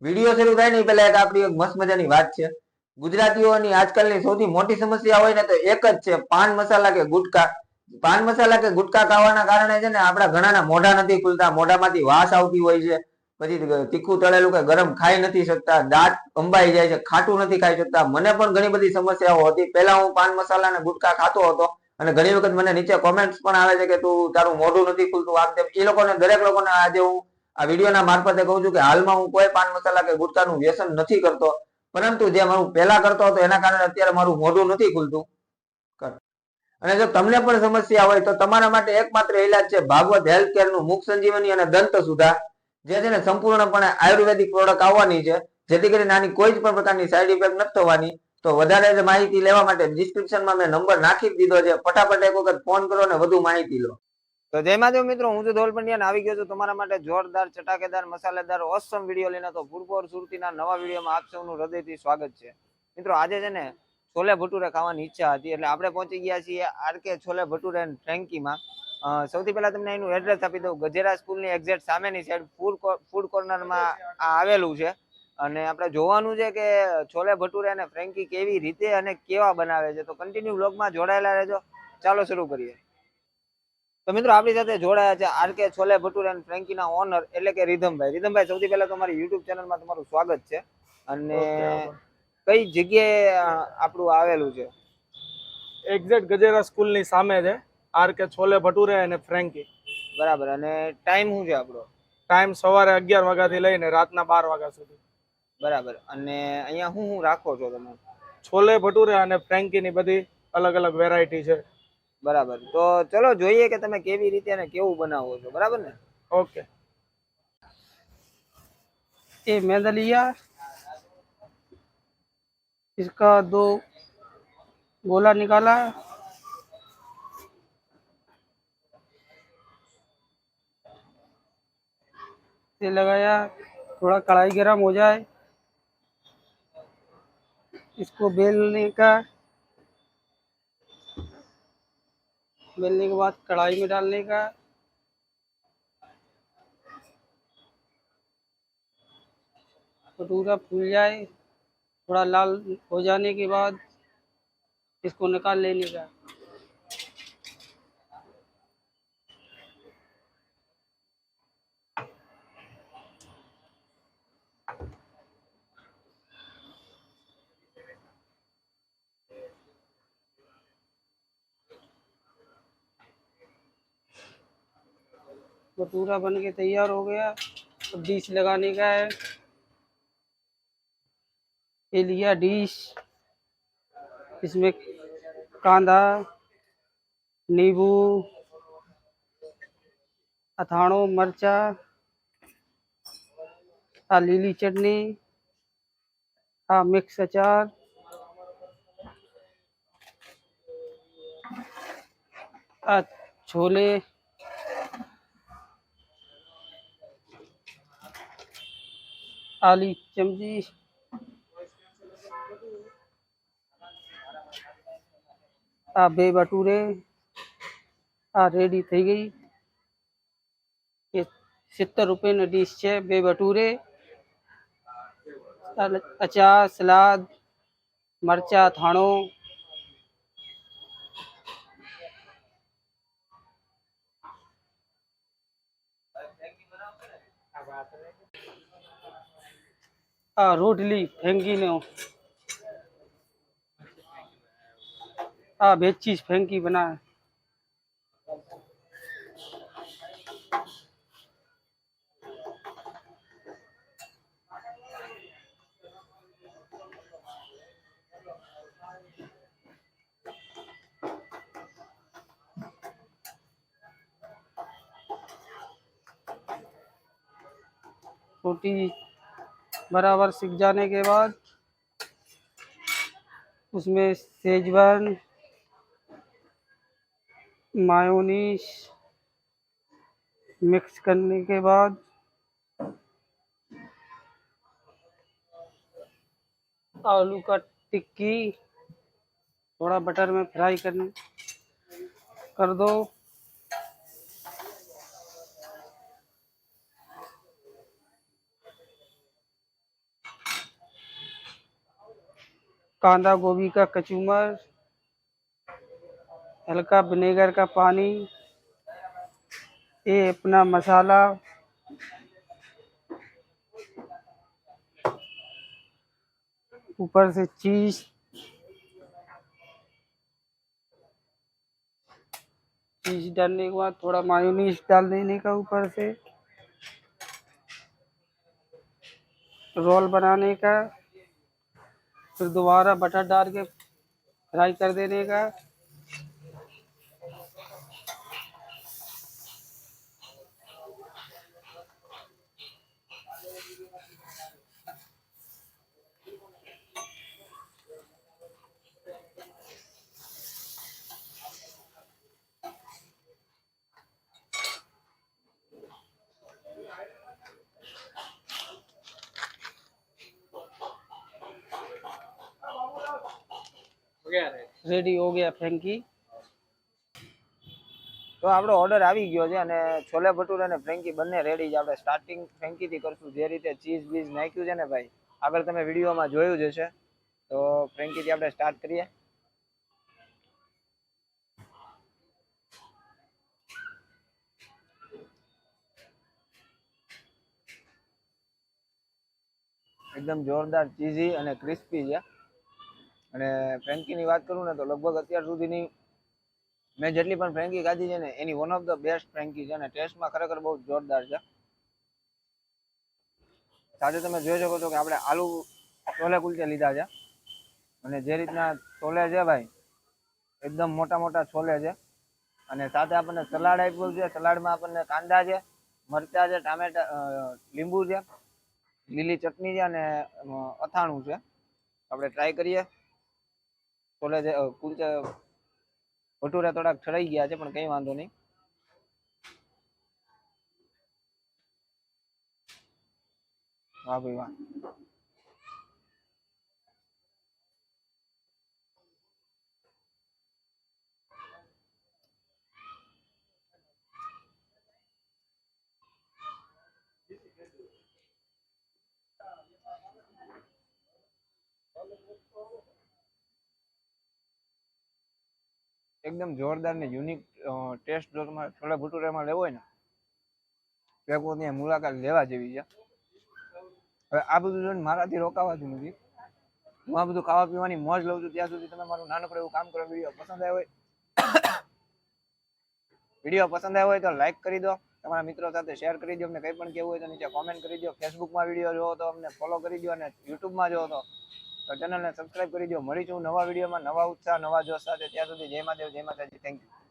Video શરૂ થાય ને પહેલા એક આપણી એક મસ્ત મજાની વાત છે. ગુજરાતીઓની આજકાલની સૌથી મોટી સમસ્યા હોય ને તો એક જ છે, પાન મસાલા કે ગુટકા. પાન મસાલા કે ગુટકા ખાવાના કારણે છે ને આપણા ઘણાના મોઢા નથી ખુલતા, મોઢામાંથી વાસ આવતી હોય છે. પછી તીખું તળેલું કે ગરમ ખાઈ નથી શકતા, દાંત અંબાઈ જાય છે, ખાટું નથી ખાઈ શકતા. મને પણ ઘણી બધી સમસ્યાઓ હતી. પહેલા હું પાન મસાલા અને ગુટકા ખાતો હતો અને ઘણી વખત મને નીચે કોમેન્ટ્સ પણ આવે છે કે તું તારું મોઢું નથી ખુલતું, આમ તેમ. એ લોકોને, દરેક લોકોને આજે હું આ વિડીયોના મારફતે કહું છું કે હાલમાં હું કોઈ પાન મસાલા કે ગુટકાનું વ્યસન નથી કરતો, પરંતુ જે હું પહેલા કરતો હતો એના કારણે અત્યારે મારું મોઢું નથી ખુલતું. અને જો તમને પણ સમસ્યા હોય તો તમારા માટે એકમાત્ર ઈલાજ છે ભાગવત હેલ્થ કેર નું મુખ સંજીવની અને દંત સુધા, જે છે ને સંપૂર્ણપણે આયુર્વેદિક પ્રોડક્ટ આવવાની છે, જેથી કરીને આની કોઈ જ પણ પ્રકારની સાઈડ ઇફેક્ટ નથી થવાની. તો વધારે માહિતી લેવા માટે ડિસ્ક્રિપ્શનમાં મેં નંબર નાખી દીધો છે, ફટાફટ એક વખત ફોન કરો અને વધુ માહિતી લો. તો જય મહાદેવ મિત્રો, હું છું ધોલ પંડ્યા, આવી ગયો છું તમારા માટે જોરદાર, ચટાકેદાર, મસાલેદાર, ઓસમ વિડીયો લઈને. તો ભૂરપોર સુરતીના નવા વિડીયોમાં આપ સૌનું હૃદયથી સ્વાગત છે. મિત્રો આજે છે ને છોલે ભટુરે ખાવાની ઈચ્છા હતી, એટલે આપણે પહોંચી ગયા છીએ આરકે છોલે ભટુરે એન્ડ ફ્રેન્કીમાં. સૌથી પહેલા તમને એનું એડ્રેસ આપી દઉં. ગજેરા સ્કૂલની એક્ઝેક્ટ સામેની સાઈડ ફૂડ કોર્નરમાં આ આવેલું છે. અને આપણે જોવાનું છે કે છોલે ભટુરે અને ફ્રેન્કી કેવી રીતે અને કેવા બનાવે છે. તો કન્ટિન્યુ વ્લોગમાં જોડાયેલા રહેજો. ચાલો શરૂ કરીએ. તો મિત્રો આપણી સાથે જોડાયા છે આરકે છોલે ભટુરે એન્ડ ફ્રેન્કીના ઓનર એટલે કે રીધમભાઈ. રીધમભાઈ, સૌથી પહેલા તમારી યુટ્યુબ ચેનલમાં તમારું સ્વાગત છે. અને કઈ જગ્યાએ આપણું આવેલું છે? એક્ઝેક્ટ ગજેરા સ્કૂલની સામે છે આરકે છોલે ભટુરે અને ફ્રેન્કી. બરાબર. અને ટાઈમ શું છે આપણો? ટાઈમ સવારે 11 વાગ્યાથી લઈને રાતના 12 વાગ્યા સુધી. બરાબર. અને અહીંયા શું શું રાખો છો તમે? છોલે ભટુરે અને ફ્રેન્કીની બધી અલગ અલગ વેરાયટી છે. બરાબર. તો ચલો જોઈએ કે તમે કેવી રીતે અને કેવું બનાવો છો. બરાબર ને? ओके। ये मैदा लिया, इसका 2 गोला निकाला, तेल लगाया, थोड़ा कढ़ाई गरम हो जाए, इसको बेलने के बाद कढ़ाई में डालने का, भटूरा फूल जाए, थोड़ा लाल हो जाने के बाद इसको निकाल लेने का। भटूरा बन के तैयार हो गया। अब डिश लगाने का है। ये लिया डिश, इसमें कांदा, नींबू, अथाणो मरचा, आ लीली चटनी, आ मिक्स अचार, आ छोले, आली चमची, आ बे भटूरे आ रेडी થઈ ગઈ। ये 70 રૂપિયાની ડીશ છે, બે ભટૂરે, અચાર, સલાદ, મરચા, થાણો। आ रोटली ફેંકીનો, आ भेचीज ફેંકી बना। रोटी बराबर सिक जाने के बाद उसमें सेजवान, मायोनीज मिक्स करने के बाद आलू का टिक्की थोड़ा बटर में फ्राई कर दो। कांदा गोभी का कचूमर, हल्का विनेगर का पानी, ये अपना मसाला, ऊपर से चीज डालने के बाद थोड़ा मायोनीज डाल देने का ऊपर से, रोल बनाने का, फिर दोबारा बटर डाल के फ्राई कर देने का। રેડી હો ગયા ફ્રેન્કી। તો આપણો ઓર્ડર આવી ગયો છે અને છોલે ભટુરા અને ફ્રેન્કી બંને રેડી છે। આપણે સ્ટાર્ટિંગ ફ્રેન્કીથી કરશું, જે રીતે ચીઝ બીઝ નાખ્યું છે ને ભાઈ, આગળ તમે વિડીયોમાં જોયું જ હશે। તો ફ્રેન્કીથી આપણે સ્ટાર્ટ કરીએ। એકદમ જોરદાર ચીઝી અને ક્રિસ્પી છે। અને ફ્રેન્કીની વાત કરું ને તો લગભગ અત્યાર સુધીની મેં જેટલી પણ ફ્રેન્કી ખાધી છે ને એની one of the best frankie છે અને ટેસ્ટમાં ખરેખર બહુ જોરદાર છે। સાથે તમે જોઈ શકો છો કે આપણે આલુ છોલે કુલચે લીધા છે અને જે રીતના છોલે છે ભાઈ, એકદમ મોટા મોટા છોલે છે અને સાથે આપણને સલાડ આપ્યું છે। સલાડમાં આપણને કાંદા છે, મરચા છે, ટામેટા, લીંબુ છે, લીલી ચટણી છે અને અથાણું છે। આપણે ટ્રાય કરીએ। છોલે છે કુલચે ભટુરા થોડાક ઠરાઈ ગયા છે પણ કંઈ વાંધો નહીં। વાહ ભાઈ વાહ, એકદમ જોરદાર ને યુનિક ટેસ્ટ જો તમારે છોલે ભટુરામાં લેવો હોય ને તો એક વખત ત્યાં મુલાકાત લેવા જેવી છે। હવે આ બધું જોઈને મારાથી રોકાવાતું નથી। હું આ બધું ખાવા પીવાની મોજ લઉં છું। ત્યાં સુધી તમે મારું નાનકડું એવું કામ કરો। વિડીયો પસંદ આવ્યો હોય તો લાઈક કરી દો, તમારા મિત્રો સાથે શેર કરી દો। અમને કંઈ પણ કહેવું હોય તો નીચે કોમેન્ટ કરી દો। ફેસબુકમાં વિડીયો જોવો તો અમને ફોલો કરી દો અને યુટ્યુબમાં જોવો તો ચેનલને સબસ્ક્રાઇબ કરી દો। મળીશું નવા વિડીયોમાં, નવા ઉત્સાહ, નવા જોશ સાથે। ત્યાં સુધી જય મહાદેવ, જય માતાજી, થેન્ક યુ।